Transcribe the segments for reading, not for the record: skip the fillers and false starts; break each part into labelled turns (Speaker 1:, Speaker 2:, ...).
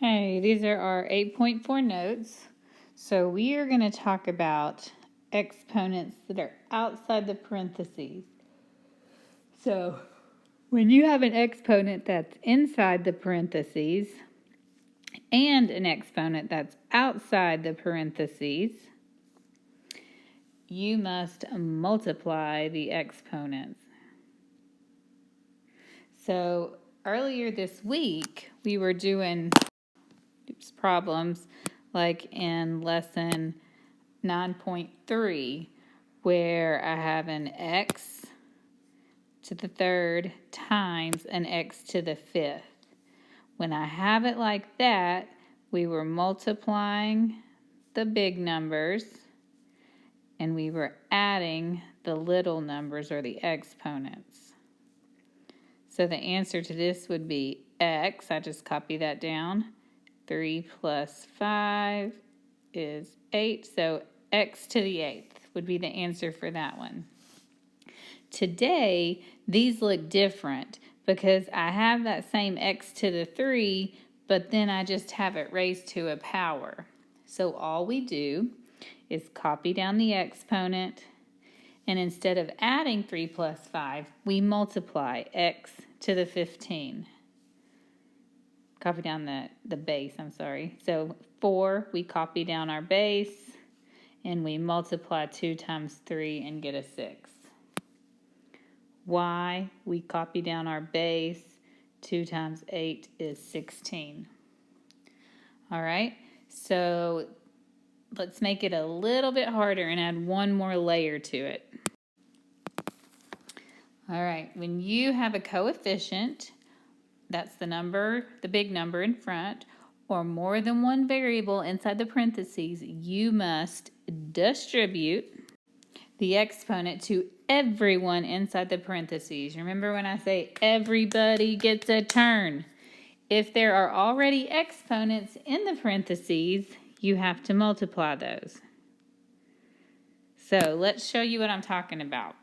Speaker 1: Hey, these are our 8.4 notes. So we are going to talk about exponents that are outside the parentheses. So when you have an exponent that's inside the parentheses and an exponent that's outside the parentheses, you must multiply the exponents. So earlier this week, we were doing problems like in lesson 9.3, where I have an x to the third times an x to the fifth. When I have it like that, we were multiplying the big numbers and we were adding the little numbers or the exponents. So the answer to this would be x. I just copy that down. 3 plus 5 is 8. So x to the 8th would be the answer for that one. Today, these look different because I have that same x to the 3, but then I just have it raised to a power. So all we do is copy down the exponent, and instead of adding 3 plus 5, we multiply x to the 15. Copy down the base, So 4, we copy down our base, and we multiply 2 times 3 and get a 6. Y, we copy down our base, 2 times 8 is 16. All right, so let's make it a little bit harder and add one more layer to it. All right, when you have a coefficient, that's the number, the big number in front, or more than one variable inside the parentheses, you must distribute the exponent to everyone inside the parentheses. Remember when I say everybody gets a turn? If there are already exponents in the parentheses, you have to multiply those. So let's show you what I'm talking about.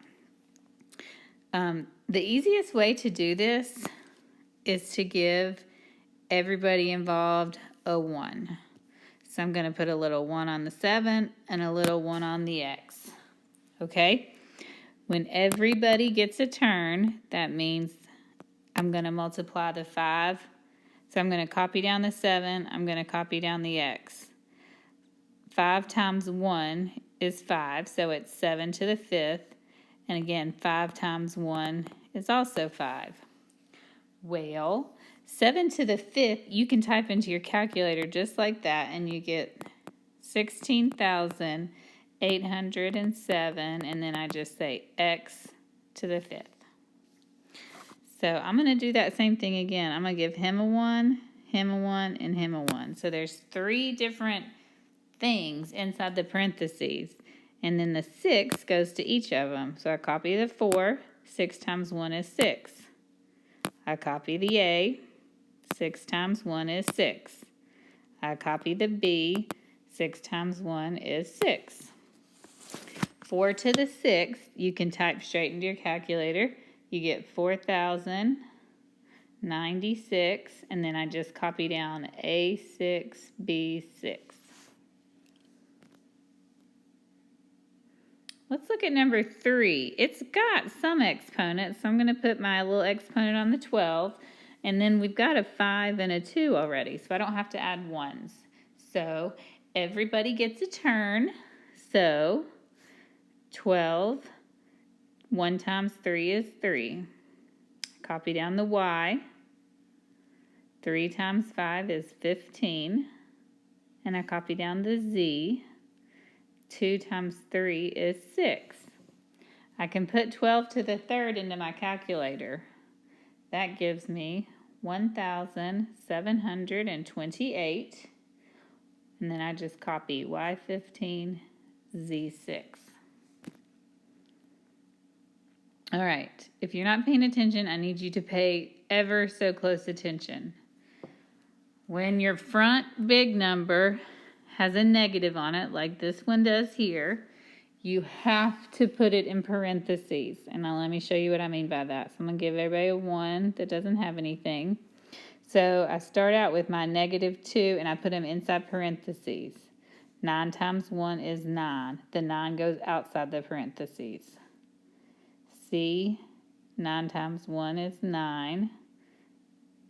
Speaker 1: The easiest way to do this is to give everybody involved a 1. So I'm going to put a little 1 on the 7 and a little 1 on the x. Okay? When everybody gets a turn, that means I'm going to multiply the 5. So I'm going to copy down the 7. I'm going to copy down the x. 5 times 1 is 5, so it's 7 to the 5th. And again, 5 times 1 is also 5. Well, 7 to the 5th, you can type into your calculator just like that, and you get 16,807, and then I just say x to the 5th. So I'm going to do that same thing again. I'm going to give him a 1, him a 1, and him a 1. So there's 3 different things inside the parentheses. And then the 6 goes to each of them. So I copy the 4. 6 times 1 is 6. I copy the A. 6 times 1 is 6. I copy the B. 6 times 1 is 6. 4 to the 6th, you can type straight into your calculator. You get 4,096, and then I just copy down A6, B6. Let's look at number 3. It's got some exponents, so I'm going to put my little exponent on the 12. And then we've got a 5 and a 2 already, so I don't have to add 1s. So everybody gets a turn. So 12, 1 times 3 is 3. Copy down the y. 3 times 5 is 15. And I copy down the z. 2 times 3 is 6. I can put 12 to the 3rd into my calculator. That gives me 1,728. And then I just copy y15, z6. All right, if you're not paying attention, I need you to pay ever so close attention. When your front big number has a negative on it, like this one does here, you have to put it in parentheses. And now let me show you what I mean by that. So I'm going to give everybody a 1 that doesn't have anything. So I start out with my -2 and I put them inside parentheses. 9 times 1 is 9. The 9 goes outside the parentheses. C, 9 times 1 is 9.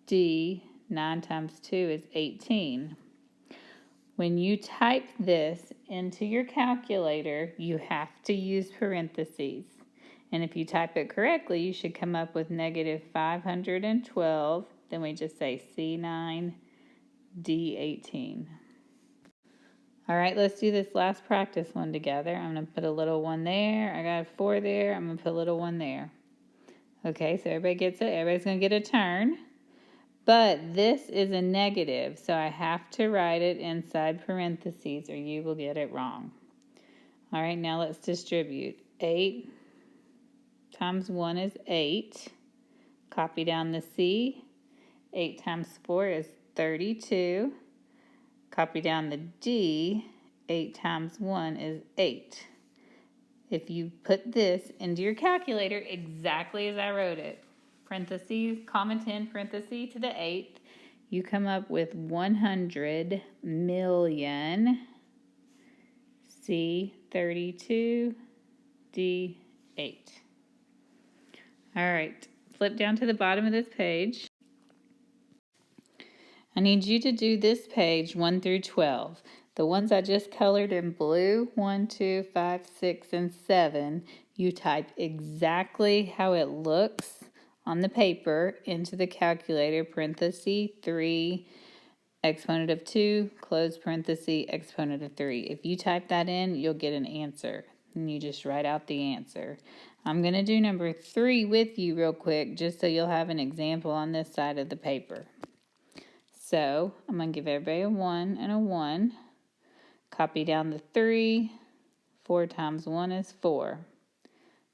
Speaker 1: D, 9 times 2 is 18. When you type this into your calculator, you have to use parentheses. And if you type it correctly, you should come up with -512. Then we just say C9, D18. All right, let's do this last practice one together. I'm going to put a little 1 there. I got a 4 there. I'm going to put a little 1 there. Okay, so everybody gets it. Everybody's going to get a turn. But this is a negative, so I have to write it inside parentheses or you will get it wrong. All right, now let's distribute. 8 times 1 is 8. Copy down the C. 8 times 4 is 32. Copy down the D. 8 times 1 is 8. If you put this into your calculator exactly as I wrote it, parentheses, comma 10, parentheses to the 8th, you come up with 100 million, C 32, D 8. All right, flip down to the bottom of this page. I need you to do this page 1 through 12. The ones I just colored in blue, 1, 2, 5, 6, and 7, you type exactly how it looks on the paper into the calculator, parenthesis 3, exponent of 2, close parenthesis, exponent of 3. If you type that in, you'll get an answer, and you just write out the answer. I'm going to do number 3 with you real quick, just so you'll have an example on this side of the paper. So I'm going to give everybody a 1 and a 1. Copy down the 3. 4 times 1 is 4.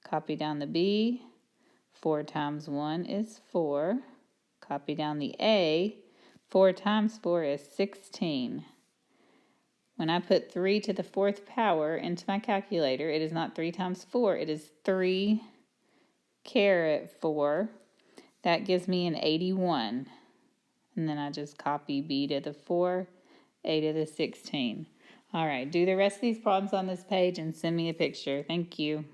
Speaker 1: Copy down the B. 4 times 1 is 4. Copy down the A. 4 times 4 is 16. When I put 3 to the 4th power into my calculator, it is not 3 times 4. It is 3 caret 4. That gives me an 81. And then I just copy B to the 4, A to the 16. All right, do the rest of these problems on this page and send me a picture. Thank you.